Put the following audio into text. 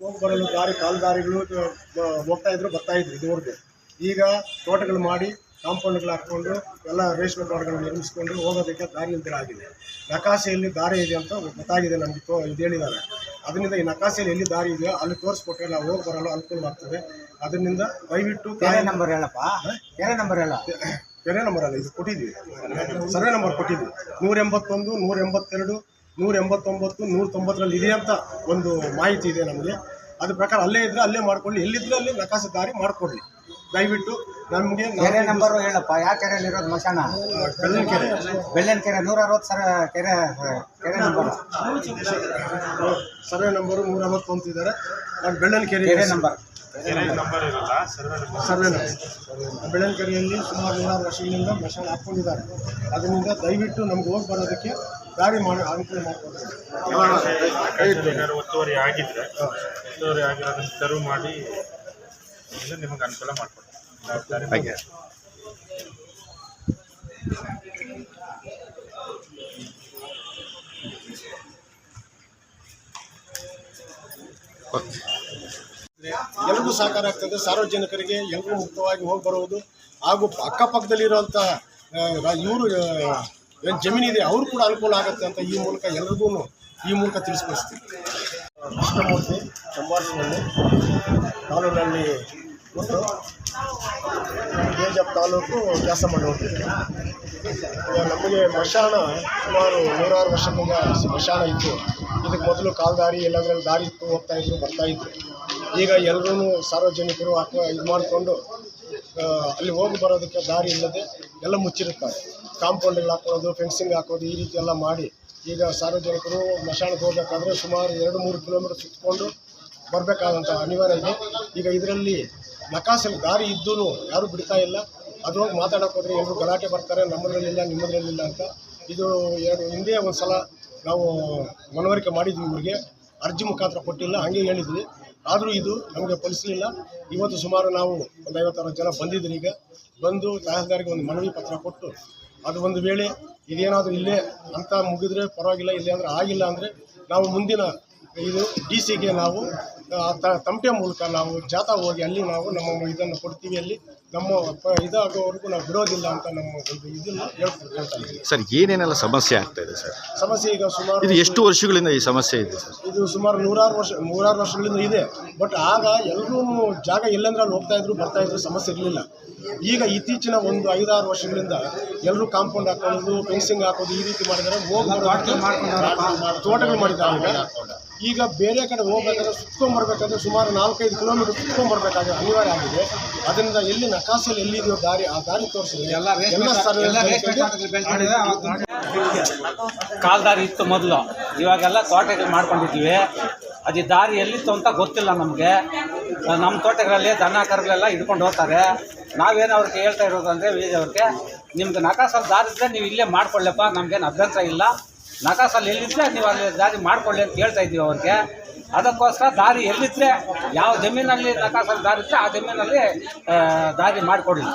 ಹೋಗಿ ಬರಲು ಕಾಲುದಾರಿಗಳು ಹೋಗ್ತಾ ಇದ್ರು, ಬರ್ತಾ ಇದ್ರು ಇದುವರೆಗೂ. ಈಗ ತೋಟಗಳು ಮಾಡಿ ಕಾಂಪೌಂಡ್ಗಳು ಹಾಕ್ಕೊಂಡು ಎಲ್ಲ ರೇಷ್ಮೆ ತೋಟಗಳನ್ನು ನಿರ್ಮಿಸ್ಕೊಂಡು ಹೋಗೋದಕ್ಕೆ ದಾರಿ ಇಲ್ದಿರ ಆಗಿದೆ. ನಕಾಶೆಯಲ್ಲಿ ದಾರಿ ಇದೆ ಅಂತ ಗೊತ್ತಾಗಿದೆ, ನಮಗೆ ಇದು ಹೇಳಿದ್ದಾರೆ. ಅದರಿಂದ ಈ ನಕಾಶೆಯಲ್ಲಿ ಎಲ್ಲಿ ದಾರಿ ಇದೆಯೋ ಅಲ್ಲಿ ತೋರಿಸ್ಕೊಟ್ರೆ ನಾವು ಹೋಗಿ ಬರಲು ಅನುಕೂಲವಾಗ್ತದೆ. ಅದರಿಂದ ದಯವಿಟ್ಟು ಕೆರೆ ನಂಬರ್ ಹೇಳಪ್ಪ, ಕೆರೆ ನಂಬರ್ ಹೇಳ. ಕೆರೆ ನಂಬರ್ ಅಲ್ಲ, ಇದು ಕೊಟ್ಟಿದ್ವಿ, ಸರ್ವೆ ನಂಬರ್ ಕೊಟ್ಟಿದ್ವಿ. 181, 182, 189, 190 ಇದೆ ಅಂತ ಒಂದು ಮಾಹಿತಿ ಇದೆ ನಮಗೆ. ಅದ್ರ ಪ್ರಕಾರ ಅಲ್ಲೇ ಇದ್ರೆ ಅಲ್ಲೇ ಮಾಡ್ಕೊಳ್ಳಿ, ಎಲ್ಲಿದ್ರೆ ಅಲ್ಲಿ ನಕಾಶೆ ದಾರಿ ಮಾಡಿಕೊಡ್ಲಿ ದಯವಿಟ್ಟು. ನಮಗೆ ಕೆರೆ ನಂಬರು ಹೇಳಪ್ಪ, ಯಾವ ಕೆರೆಯಲ್ಲಿರೋದು ಮಶಾನ? ಬೆಳ್ಳನಕೆರೆ. ಬೆಳ್ಳನಕೆರೆ 160 ಕೆರೆ ನಂಬರ್. ಸರ್ವೆ ನಂಬರು 160 ಅಂತಿದ್ದಾರೆ. ನಾನು ಬೆಳ್ಳನಕೆರೆ ನಂಬರ್ ಸರ್ವೆ ನಂಬರ್ ಬೆಳ್ಳನಕೆರೆಯಲ್ಲಿ ಸುಮಾರು 100 ವರ್ಷಗಳಿಂದ ಮಶಾನ ಹಾಕ್ಕೊಂಡಿದ್ದಾರೆ. ಅದರಿಂದ ದಯವಿಟ್ಟು ನಮ್ಗೆ ಹೋಗಿ ಬರೋದಕ್ಕೆ ದಾರಿ ಮಾಡಿ ಅನುಕೂಲ ಮಾಡಿಕೊಡ್ತಾರೆ. ಒತ್ತುವರಿ ಆಗಿರೋದನ್ನು ತೆರವು ಮಾಡಿ ನಿಮಗೆ ಅನುಕೂಲ ಮಾಡಿಕೊಡ್ತೀವಿ. ಎಲ್ಲರಿಗೂ ಸಹಕಾರ ಆಗ್ತದೆ, ಸಾರ್ವಜನಿಕರಿಗೆ ಎಲ್ಲರೂ ಮುಕ್ತವಾಗಿ ಹೋಗಿ ಬರುವುದು ಹಾಗೂ ಅಕ್ಕಪಕ್ಕದಲ್ಲಿರುವಂಥ ಇವರು ಏನು ಜಮೀನಿದೆ ಅವರು ಕೂಡ ಅನುಕೂಲ ಆಗುತ್ತೆ ಅಂತ ಈ ಮೂಲಕ ಎಲ್ರಿಗೂ ಈ ಮೂಲಕ ತಿಳಿಸ್ಕೊಡ್ತೀವಿ. ಕೃಷ್ಣಮೂರ್ತಿ ಚಂಬಾರಸನಹಳ್ಳಿ ತಾಲೂಕಿನಲ್ಲಿ ಮತ್ತು ಬೇಜಾಪ್ ತಾಲೂಕು ಕೆಲಸ ಮಾಡಿ ಹೋಗ್ತೀವಿ. ನಮಗೆ ಮಶಾನ ಸುಮಾರು 100 ವರ್ಷದಿಂದ ಮಶಾನ ಇತ್ತು. ಇದಕ್ಕೆ ಮೊದಲು ಕಾಲ್ದಾರಿ ಎಲ್ಲದರಲ್ಲಿ ದಾರಿ ಇತ್ತು, ಹೋಗ್ತಾಯಿದ್ರು, ಬರ್ತಾಯಿದ್ರು. ಈಗ ಎಲ್ಲರೂ ಸಾರ್ವಜನಿಕರು ಇದು ಮಾಡಿಕೊಂಡು ಅಲ್ಲಿ ಹೋಗಿ ಬರೋದಕ್ಕೆ ದಾರಿ ಇಲ್ಲದೆ ಎಲ್ಲ ಮುಚ್ಚಿರುತ್ತಾರೆ. ಕಾಂಪೌಂಡ್ಗಳು ಹಾಕೋದು, ಫೆನ್ಸಿಂಗ್ ಹಾಕೋದು, ಈ ರೀತಿ ಎಲ್ಲ ಮಾಡಿ ಈಗ ಸಾರ್ವಜನಿಕರು ಮಶಾನಕ್ಕೆ ಹೋಗಬೇಕಾದ್ರೆ ಸುಮಾರು 2-3 ಕಿಲೋಮೀಟರ್ ಸುತ್ತಕೊಂಡು ಬರಬೇಕಾದಂಥ ಅನಿವಾರ್ಯ ಇದೆ. ಈಗ ಇದರಲ್ಲಿ ನಕಾಸಲ್ಲಿ ದಾರಿ ಇದ್ದೂ ಯಾರೂ ಬಿಡ್ತಾ ಇಲ್ಲ. ಅದು ಹೋಗಿ ಮಾತಾಡೋಕೆ ಹೋದರೆ ಎಲ್ಲರೂ ಗಲಾಟೆ ಬರ್ತಾರೆ, ನಮ್ಮದ್ರಲ್ಲಿಲ್ಲ ನಿಮ್ಮದ್ರಲ್ಲಿಲ್ಲ ಅಂತ. ಇದು ಹಿಂದೆ ಒಂದು ಸಲ ನಾವು ಮನವರಿಕೆ ಮಾಡಿದ್ವಿ, ಇವ್ರಿಗೆ ಅರ್ಜಿ ಮುಖಾಂತರ ಕೊಟ್ಟಿಲ್ಲ, ಹಾಗೆ ಹೇಳಿದ್ವಿ. ಆದರೂ ಇದು ನಮಗೆ ಫಲಿಸಲಿಲ್ಲ. ಇವತ್ತು ಸುಮಾರು ನಾವು ಒಂದು 50-60 ಜನ ಬಂದಿದ್ರು. ಈಗ ಬಂದು ತಹಸೀಲ್ದಾರಿಗೆ ಒಂದು ಮನವಿ ಪತ್ರ ಕೊಟ್ಟು ಅದು ಒಂದು ವೇಳೆ ಇದೇನಾದರೂ ಇಲ್ಲೇ ಅಂತ ಮುಗಿದ್ರೆ ಪರವಾಗಿಲ್ಲ, ಇಲ್ಲೇ ಅಂದರೆ ಆಗಿಲ್ಲ ಅಂದರೆ ನಾವು ಮುಂದಿನ ಇದು DC ನಾವು ತಮಟೆ ಮೂಲಕ ನಾವು ಜಾಥಾ ಹೋಗಿ ಅಲ್ಲಿ ನಾವು ನಮ್ಮ ಇದನ್ನು ಕೊಡ್ತೀವಿ. ಅಲ್ಲಿ ನಮ್ಮ ಇದಾಗೋವರೆಗೂ ನಾವು ಬಿಡೋದಿಲ್ಲ ಅಂತ ನಮ್ಮ ಒಂದು ಇದನ್ನು ಹೇಳ್ತಾ ಇದ್ದೀವಿ. ಸರ್, ಏನೇನೆಲ್ಲ ಸಮಸ್ಯೆ ಆಗ್ತಾ ಇದೆ ಸರ್? ಸಮಸ್ಯೆ ಈಗ ಸುಮಾರು ಇದು ಎಷ್ಟು ವರ್ಷಗಳಿಂದ ಈ ಸಮಸ್ಯೆ ಇದೆ ಸರ್? ಇದು ಸುಮಾರು 100 ವರ್ಷಗಳಿಂದ ಇದೆ. ಬಟ್ ಆಗ ಎಲ್ಲರೂ ಜಾಗ ಎಲ್ಲಂದ್ರೆ ಅಲ್ಲಿ ಹೋಗ್ತಾಯಿದ್ರು, ಬರ್ತಾಯಿದ್ರು, ಸಮಸ್ಯೆ ಇರಲಿಲ್ಲ. ಈಗ ಇತ್ತೀಚಿನ ಒಂದು 5-6 ವರ್ಷಗಳಿಂದ ಎಲ್ಲರೂ ಕಾಂಪೌಂಡ್ ಹಾಕೋದು, ಫೆನ್ಸಿಂಗ್ ಹಾಕೋದು, ಈ ರೀತಿ ಮಾಡಿದರೆ ತೋಟಗಳು ಮಾಡಿದ್ದಾರೆ. ಈಗ ಬೇರೆ ಕಡೆ ಹೋಗ್ಬೇಕಾದ್ರೆ ಸುತ್ಕೊಂಡ್ಬರ್ಬೇಕಾದ್ರೆ ಸುಮಾರು 4-5 ಕಿಲೋಮೀಟರ್ ಸುತ್ಕೊಂಡ್ಬರ್ಬೇಕಾದ್ರೆ ಅನಿವಾರ್ಯ ಆಗಿದೆ. ಅದರಿಂದ ಎಲ್ಲಿ ನಕಾಸೆಯಲ್ಲಿ ಎಲ್ಲಿದೆಯೋ ದಾರಿ, ಆ ದಾರಿ ತೋರಿಸಿದೆ. ಕಾಲ್ದಾರಿ ಇತ್ತು ಮೊದಲು, ಇವಾಗೆಲ್ಲ ತೋಟಗಳು ಮಾಡ್ಕೊಂಡಿದ್ದೀವಿ. ಅದು ದಾರಿ ಎಲ್ಲಿತ್ತು ಅಂತ ಗೊತ್ತಿಲ್ಲ ನಮಗೆ. ನಮ್ಮ ತೋಟಗಳಲ್ಲಿ ದನ ಕರುಗಳೆಲ್ಲ ಹಿಡ್ಕೊಂಡು ಹೋಗ್ತಾರೆ. ನಾವೇನು ಅವ್ರಿಗೆ ಹೇಳ್ತಾ ಇರೋದು ಅಂದರೆ ಅವ್ರಿಗೆ, ನಿಮ್ಗೆ ನಕಾಸಲ್ಲಿ ದಾರಿ ಇದ್ದರೆ ನೀವು ಇಲ್ಲೇ ಮಾಡ್ಕೊಳ್ಳಪ್ಪ, ನಮಗೇನು ಅಭ್ಯಂತರ ಇಲ್ಲ. ನಕಾಸಲ್ಲಿ ಎಲ್ಲಿದ್ದರೆ ನೀವು ಅಲ್ಲಿ ದಾರಿ ಮಾಡ್ಕೊಳ್ಳಿ ಅಂತ ಹೇಳ್ತಾ ಇದ್ದೀವಿ ಅವ್ರಿಗೆ. ಅದಕ್ಕೋಸ್ಕರ ದಾರಿ ಎಲ್ಲಿದ್ದರೆ, ಯಾವ ಜಮೀನಲ್ಲಿ ನಕಾಸಲ್ಲಿ ದಾರಿ ಇದ್ದರೆ ಆ ಜಮೀನಲ್ಲಿ ದಾರಿ ಮಾಡಿಕೊಡ್ಲಿ.